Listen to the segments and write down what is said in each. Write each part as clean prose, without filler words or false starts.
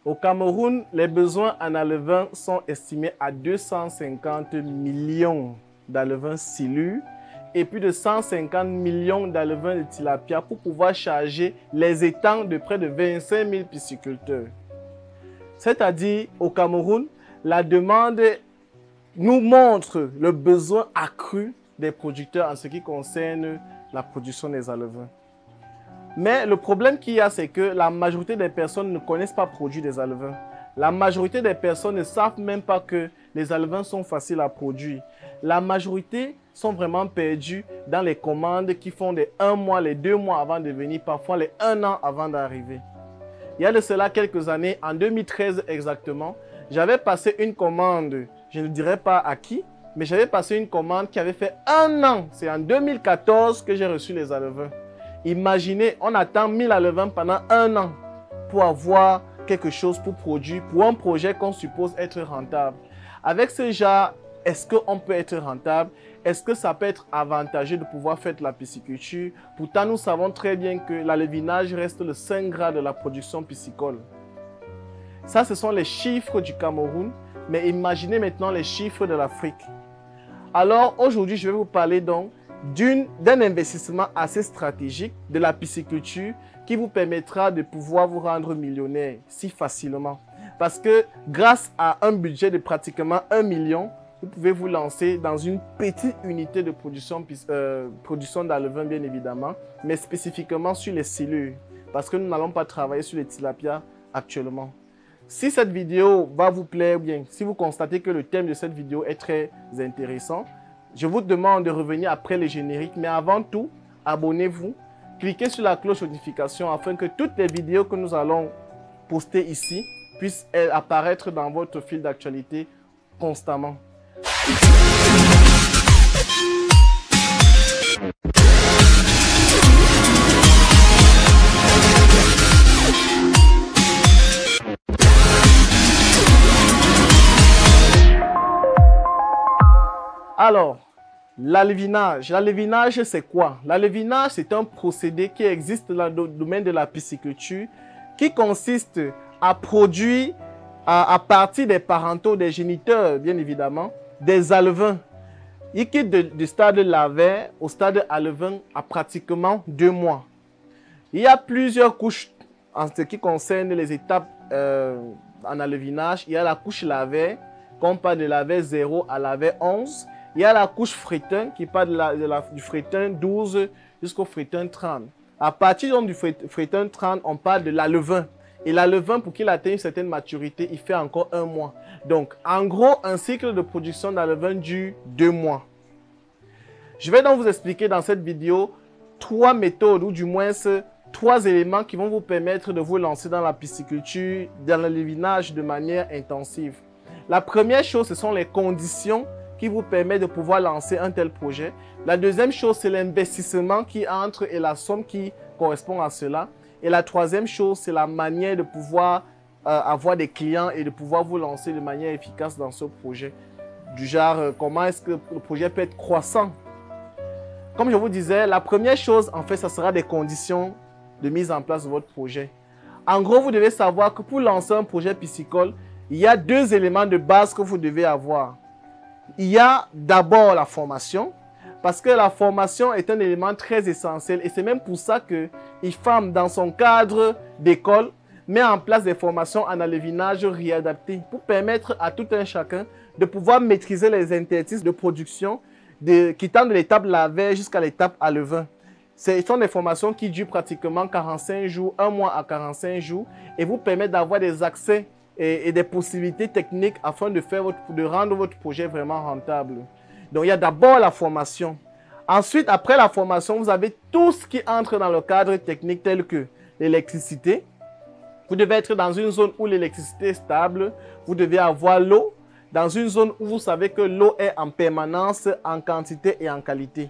Au Cameroun, les besoins en alevin sont estimés à 250 millions d'alevins silures et plus de 150 millions d'alevins de tilapia pour pouvoir charger les étangs de près de 25 000 pisciculteurs. C'est-à-dire, au Cameroun, la demande nous montre le besoin accru des producteurs en ce qui concerne la production des alevins. Mais le problème qu'il y a, c'est que la majorité des personnes ne connaissent pas produire des alevins. La majorité des personnes ne savent même pas que les alevins sont faciles à produire. La majorité sont vraiment perdus dans les commandes qui font les 1 mois, les 2 mois avant de venir, parfois les 1 an avant d'arriver. Il y a de cela quelques années, en 2013 exactement, j'avais passé une commande, je ne dirais pas à qui, mais j'avais passé une commande qui avait fait 1 an. C'est en 2014 que j'ai reçu les alevins. Imaginez, on attend 1000 alevins pendant 1 an pour avoir quelque chose pour produire, pour un projet qu'on suppose être rentable. Avec ce genre, est-ce qu'on peut être rentable? Est-ce que ça peut être avantageux de pouvoir faire de la pisciculture? Pourtant, nous savons très bien que l'alevinage reste le saint graal de la production piscicole. Ça, ce sont les chiffres du Cameroun, mais imaginez maintenant les chiffres de l'Afrique. Alors, aujourd'hui, je vais vous parler donc d'un investissement assez stratégique de la pisciculture qui vous permettra de pouvoir vous rendre millionnaire si facilement. Parce que grâce à un budget de pratiquement 1 million, vous pouvez vous lancer dans une petite unité de production d'alevin bien évidemment, mais spécifiquement sur les silures, parce que nous n'allons pas travailler sur les tilapias actuellement. Si cette vidéo va vous plaire bien, si vous constatez que le thème de cette vidéo est très intéressant, je vous demande de revenir après le générique, mais avant tout, abonnez-vous, cliquez sur la cloche de notification afin que toutes les vidéos que nous allons poster ici puissent apparaître dans votre fil d'actualité constamment. Alors, l'alevinage. L'alevinage, c'est quoi? L'alevinage, c'est un procédé qui existe dans le domaine de la pisciculture qui consiste à produire, à partir des parentaux, des géniteurs, bien évidemment, des alevins. Il quitte du stade lavaire au stade alevin à pratiquement 2 mois. Il y a plusieurs couches en ce qui concerne les étapes en alevinage. Il y a la couche lavaire, qu'on parle de lavaire 0 à lavaire 11. Il y a la couche frétin qui part du frétin 12 jusqu'au frétin 30. À partir donc, du frétin 30, on parle de l'alevin. Et l'alevin, pour qu'il atteigne une certaine maturité, il fait encore 1 mois. Donc, en gros, un cycle de production d'alevin dure 2 mois. Je vais donc vous expliquer dans cette vidéo 3 méthodes, ou du moins 3 éléments qui vont vous permettre de vous lancer dans la pisciculture, dans l'alevinage de manière intensive. La première chose, ce sont les conditions qui vous permet de pouvoir lancer un tel projet. La deuxième chose, c'est l'investissement qui entre et la somme qui correspond à cela. Et la troisième chose, c'est la manière de pouvoir avoir des clients et de pouvoir vous lancer de manière efficace dans ce projet. Du genre, comment est-ce que le projet peut être croissant? Comme je vous disais, la première chose, en fait, ça sera des conditions de mise en place de votre projet. En gros, vous devez savoir que pour lancer un projet piscicole, il y a 2 éléments de base que vous devez avoir. Il y a d'abord la formation, parce que la formation est un élément très essentiel et c'est même pour ça que IFAM, dans son cadre d'école, met en place des formations en alevinage réadaptées pour permettre à tout un chacun de pouvoir maîtriser les interstices de production qui tendent de l'étape lavaire jusqu'à l'étape alevin. Ce sont des formations qui durent pratiquement 45 jours, 1 mois à 45 jours et vous permettent d'avoir des accès et des possibilités techniques afin de rendre votre projet vraiment rentable. Donc, il y a d'abord la formation. Ensuite, après la formation, vous avez tout ce qui entre dans le cadre technique tel que l'électricité. Vous devez être dans une zone où l'électricité est stable. Vous devez avoir l'eau. Dans une zone où vous savez que l'eau est en permanence, en quantité et en qualité.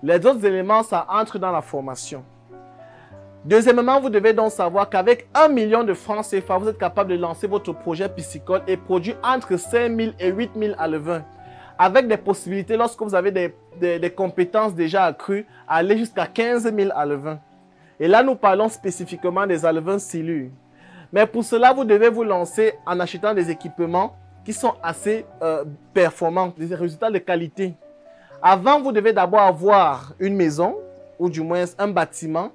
Les autres éléments, ça entre dans la formation. Deuxièmement, vous devez donc savoir qu'avec 1 million de francs CFA, vous êtes capable de lancer votre projet piscicole et produire entre 5 000 et 8 000 alevins. Avec des possibilités, lorsque vous avez des compétences déjà accrues, à aller jusqu'à 15 000 alevins. Et là, nous parlons spécifiquement des alevins silures. Mais pour cela, vous devez vous lancer en achetant des équipements qui sont assez performants, des résultats de qualité. Avant, vous devez d'abord avoir une maison, ou du moins un bâtiment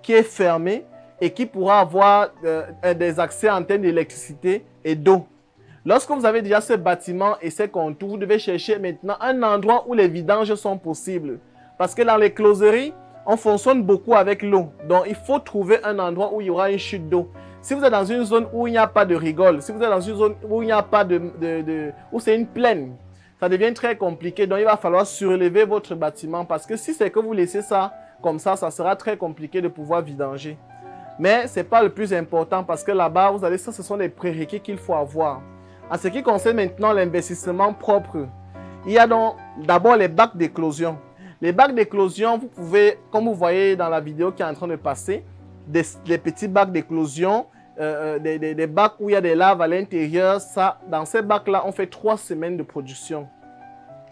qui est fermé et qui pourra avoir des accès en termes d'électricité et d'eau. Lorsque vous avez déjà ce bâtiment et ses contours, vous devez chercher maintenant un endroit où les vidanges sont possibles. Parce que dans les closeries, on fonctionne beaucoup avec l'eau. Donc, il faut trouver un endroit où il y aura une chute d'eau. Si vous êtes dans une zone où il n'y a pas de rigole, si vous êtes dans une zone où il n'y a pas où c'est une plaine, ça devient très compliqué. Donc, il va falloir surélever votre bâtiment parce que si c'est que vous laissez ça comme ça sera très compliqué de pouvoir vidanger. Mais ce n'est pas le plus important parce que là-bas, vous allez, ça, ce sont les prérequis qu'il faut avoir. En ce qui concerne maintenant l'investissement propre, il y a donc d'abord les bacs d'éclosion. Les bacs d'éclosion, vous pouvez, comme vous voyez dans la vidéo qui est en train de passer, des petits bacs d'éclosion, des bacs où il y a des laves à l'intérieur. Dans ces bacs-là, on fait 3 semaines de production.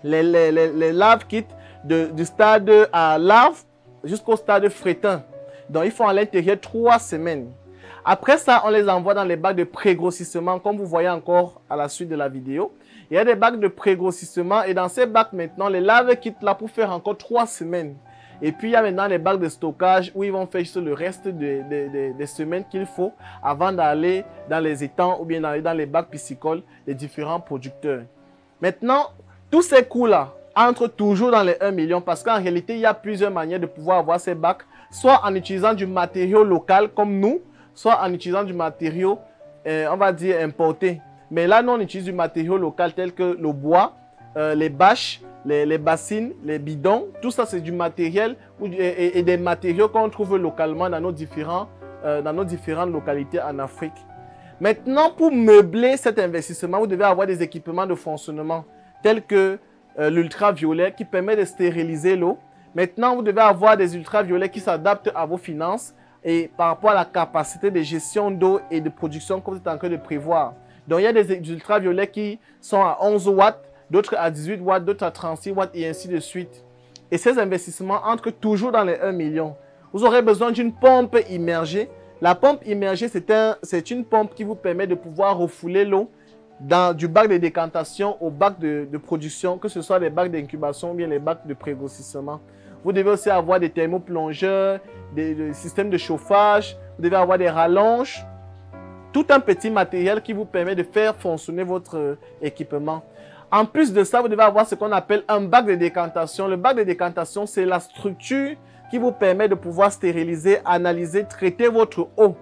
Les laves quittent du stade à lave jusqu'au stade frétin. Donc, il faut à l'intérieur 3 semaines. Après ça, on les envoie dans les bacs de pré-grossissement, comme vous voyez encore à la suite de la vidéo. Il y a des bacs de pré-grossissement et dans ces bacs maintenant, les laves quittent là pour faire encore 3 semaines. Et puis, il y a maintenant les bacs de stockage où ils vont faire juste le reste des semaines qu'il faut avant d'aller dans les étangs ou bien d'aller dans les bacs piscicoles des différents producteurs. Maintenant, tous ces coûts-là entrent toujours dans les 1 million parce qu'en réalité, il y a plusieurs manières de pouvoir avoir ces bacs, soit en utilisant du matériau local comme nous, soit en utilisant du matériau, on va dire, importé. Mais là, nous, on utilise du matériau local tel que le bois, les bâches, les bassines, les bidons. Tout ça, c'est du matériel et des matériaux qu'on trouve localement dans nos différentes localités en Afrique. Maintenant, pour meubler cet investissement, vous devez avoir des équipements de fonctionnement tels que l'ultraviolet qui permet de stériliser l'eau. Maintenant, vous devez avoir des ultraviolets qui s'adaptent à vos finances et par rapport à la capacité de gestion d'eau et de production que vous êtes en train de prévoir. Donc, il y a des ultraviolets qui sont à 11 watts, d'autres à 18 watts, d'autres à 36 watts et ainsi de suite. Et ces investissements entrent toujours dans les 1 million. Vous aurez besoin d'une pompe immergée. La pompe immergée, c'est une pompe qui vous permet de pouvoir refouler l'eau du bac de décantation au bac de production, que ce soit les bacs d'incubation ou bien les bacs de pré-grossissement. Vous devez aussi avoir des thermoplongeurs, des systèmes de chauffage, vous devez avoir des rallonges, tout un petit matériel qui vous permet de faire fonctionner votre équipement. En plus de ça, vous devez avoir ce qu'on appelle un bac de décantation. Le bac de décantation, c'est la structure qui vous permet de pouvoir stériliser, analyser, traiter votre eau.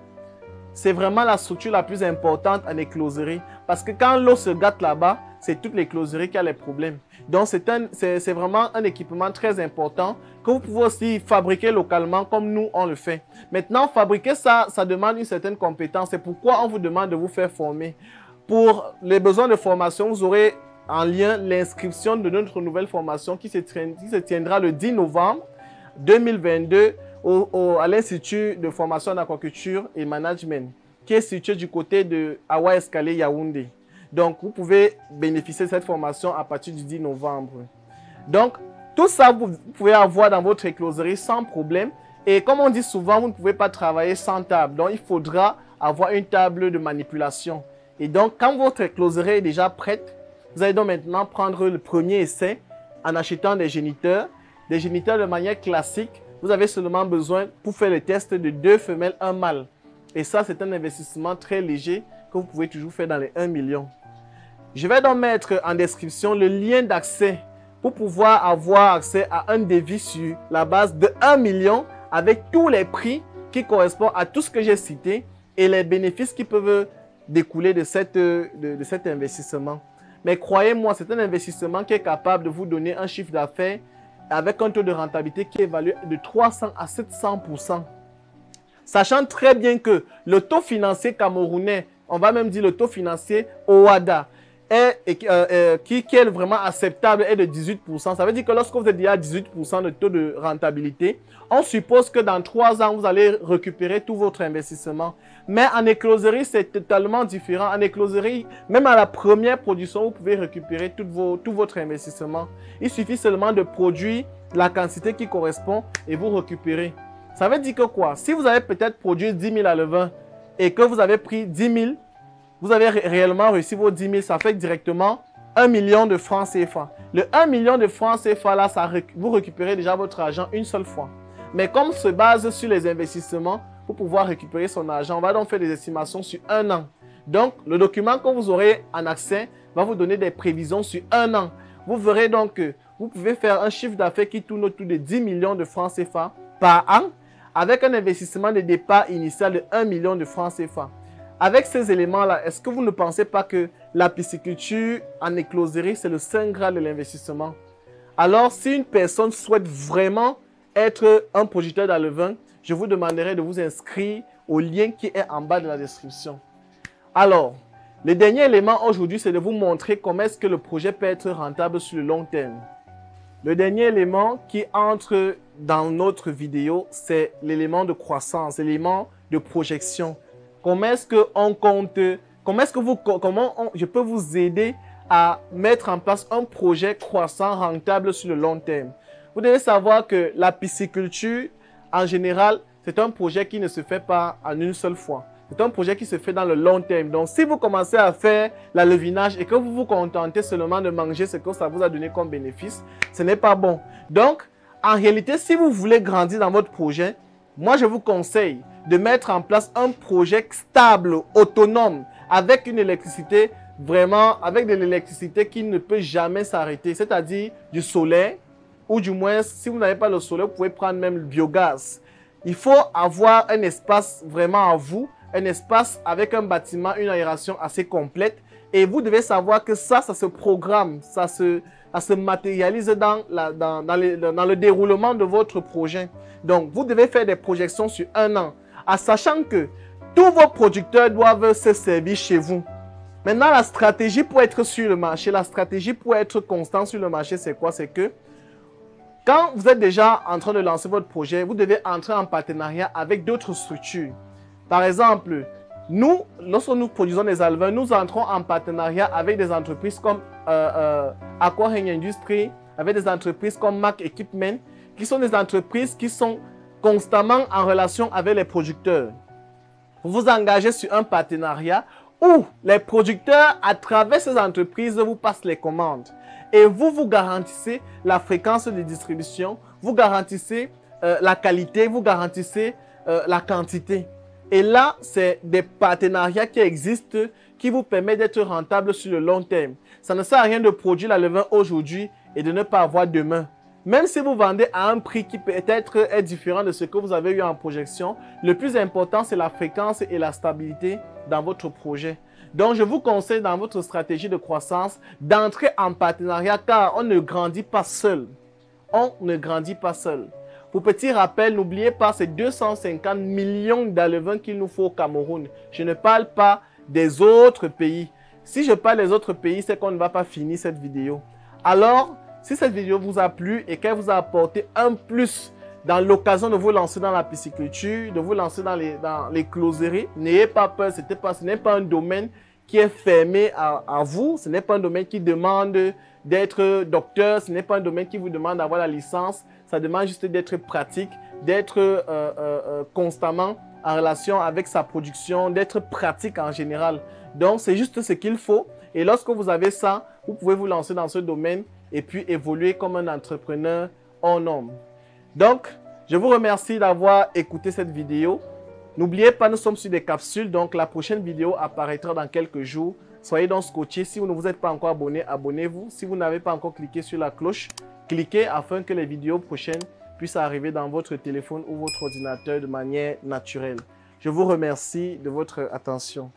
C'est vraiment la structure la plus importante en écloserie. Parce que quand l'eau se gâte là-bas, c'est toutes les closeries qui ont les problèmes. Donc, c'est vraiment un équipement très important que vous pouvez aussi fabriquer localement comme nous, on le fait. Maintenant, fabriquer ça, ça demande une certaine compétence. C'est pourquoi on vous demande de vous faire former. Pour les besoins de formation, vous aurez en lien l'inscription de notre nouvelle formation qui se tiendra le 10 novembre 2022 à l'Institut de formation en aquaculture et management qui est situé du côté de Awa Escalier Yaoundé. Donc, vous pouvez bénéficier de cette formation à partir du 10 novembre. Donc, tout ça, vous pouvez avoir dans votre écloserie sans problème. Et comme on dit souvent, vous ne pouvez pas travailler sans table. Donc, il faudra avoir une table de manipulation. Et donc, quand votre écloserie est déjà prête, vous allez donc maintenant prendre le premier essai en achetant des géniteurs. Des géniteurs de manière classique. Vous avez seulement besoin pour faire le test de 2 femelles, 1 mâle. Et ça, c'est un investissement très léger que vous pouvez toujours faire dans les 1 million. Je vais donc mettre en description le lien d'accès pour pouvoir avoir accès à un devis sur la base de 1 million avec tous les prix qui correspondent à tout ce que j'ai cité et les bénéfices qui peuvent découler de cet investissement. Mais croyez-moi, c'est un investissement qui est capable de vous donner un chiffre d'affaires avec un taux de rentabilité qui est évalué de 300 à 700%. Sachant très bien que le taux financier camerounais, on va même dire le taux financier OADA, qui est vraiment acceptable est de 18%. Ça veut dire que lorsque vous êtes déjà à 18% de taux de rentabilité, on suppose que dans 3 ans, vous allez récupérer tout votre investissement. Mais en écloserie, c'est totalement différent. En écloserie, même à la première production, vous pouvez récupérer tout votre investissement. Il suffit seulement de produire la quantité qui correspond et vous récupérez. Ça veut dire que quoi? Si vous avez peut-être produit 10 000 à levain et que vous avez pris 10 000, vous avez réellement reçu vos 10 000, ça fait directement 1 million de francs CFA. Le 1 million de francs CFA là, vous récupérez déjà votre argent une seule fois. Mais comme se base sur les investissements, pour pouvoir récupérer son argent, on va donc faire des estimations sur un an. Donc, le document que vous aurez en accès va vous donner des prévisions sur un an. Vous verrez donc que vous pouvez faire un chiffre d'affaires qui tourne autour de 10 millions de francs CFA par an, avec un investissement de départ initial de 1 million de francs CFA. Avec ces éléments-là, est-ce que vous ne pensez pas que la pisciculture en écloserie, c'est le saint graal de l'investissement? Alors, si une personne souhaite vraiment être un producteur d'alevin, je vous demanderai de vous inscrire au lien qui est en bas de la description. Alors, le dernier élément aujourd'hui, c'est de vous montrer comment est-ce que le projet peut être rentable sur le long terme. Le dernier élément qui entre dans notre vidéo, c'est l'élément de croissance, l'élément de projection. Comment est-ce qu'on compte, je peux vous aider à mettre en place un projet croissant, rentable sur le long terme. Vous devez savoir que la pisciculture, en général, c'est un projet qui ne se fait pas en une seule fois. C'est un projet qui se fait dans le long terme. Donc, si vous commencez à faire l'alevinage et que vous vous contentez seulement de manger ce que ça vous a donné comme bénéfice, ce n'est pas bon. Donc, en réalité, si vous voulez grandir dans votre projet, moi, je vous conseille de mettre en place un projet stable, autonome, avec une électricité, vraiment, avec de l'électricité qui ne peut jamais s'arrêter, c'est-à-dire du solaire, ou du moins, si vous n'avez pas le solaire, vous pouvez prendre même le biogaz. Il faut avoir un espace vraiment à vous, un espace avec un bâtiment, une aération assez complète. Et vous devez savoir que ça se programme, ça se matérialise dans le déroulement de votre projet. Donc, vous devez faire des projections sur un an, en sachant que tous vos producteurs doivent se servir chez vous. Maintenant, la stratégie pour être sur le marché, la stratégie pour être constant sur le marché, c'est quoi? C'est que quand vous êtes déjà en train de lancer votre projet, vous devez entrer en partenariat avec d'autres structures. Par exemple, nous, lorsque nous produisons des alevins, nous entrons en partenariat avec des entreprises comme Aqua Industries, avec des entreprises comme Mac Equipment, qui sont des entreprises qui sont constamment en relation avec les producteurs. Vous vous engagez sur un partenariat où les producteurs, à travers ces entreprises, vous passent les commandes. Et vous garantissez la fréquence de distribution, vous garantissez la qualité, vous garantissez la quantité. Et là, c'est des partenariats qui existent qui vous permettent d'être rentable sur le long terme. Ça ne sert à rien de produire l'alevin aujourd'hui et de ne pas avoir demain. Même si vous vendez à un prix qui peut-être est différent de ce que vous avez eu en projection, le plus important, c'est la fréquence et la stabilité dans votre projet. Donc, je vous conseille dans votre stratégie de croissance d'entrer en partenariat car on ne grandit pas seul. On ne grandit pas seul. Pour petit rappel, n'oubliez pas ces 250 millions d'alevins qu'il nous faut au Cameroun. Je ne parle pas des autres pays. Si je parle des autres pays, c'est qu'on ne va pas finir cette vidéo. Alors, si cette vidéo vous a plu et qu'elle vous a apporté un plus dans l'occasion de vous lancer dans la pisciculture, de vous lancer dans les closeries, n'ayez pas peur, ce n'est pas un domaine qui est fermé à vous, ce n'est pas un domaine qui demande d'être docteur, ce n'est pas un domaine qui vous demande d'avoir la licence, ça demande juste d'être pratique, d'être constamment en relation avec sa production, d'être pratique en général. Donc, c'est juste ce qu'il faut. Et lorsque vous avez ça, vous pouvez vous lancer dans ce domaine et puis évoluer comme un entrepreneur en homme. Donc, je vous remercie d'avoir écouté cette vidéo. N'oubliez pas, nous sommes sur des capsules, donc la prochaine vidéo apparaîtra dans quelques jours. Soyez donc scotchés. Si vous ne vous êtes pas encore abonné, abonnez-vous. Si vous n'avez pas encore cliqué sur la cloche, cliquez afin que les vidéos prochaines puissent arriver dans votre téléphone ou votre ordinateur de manière naturelle. Je vous remercie de votre attention.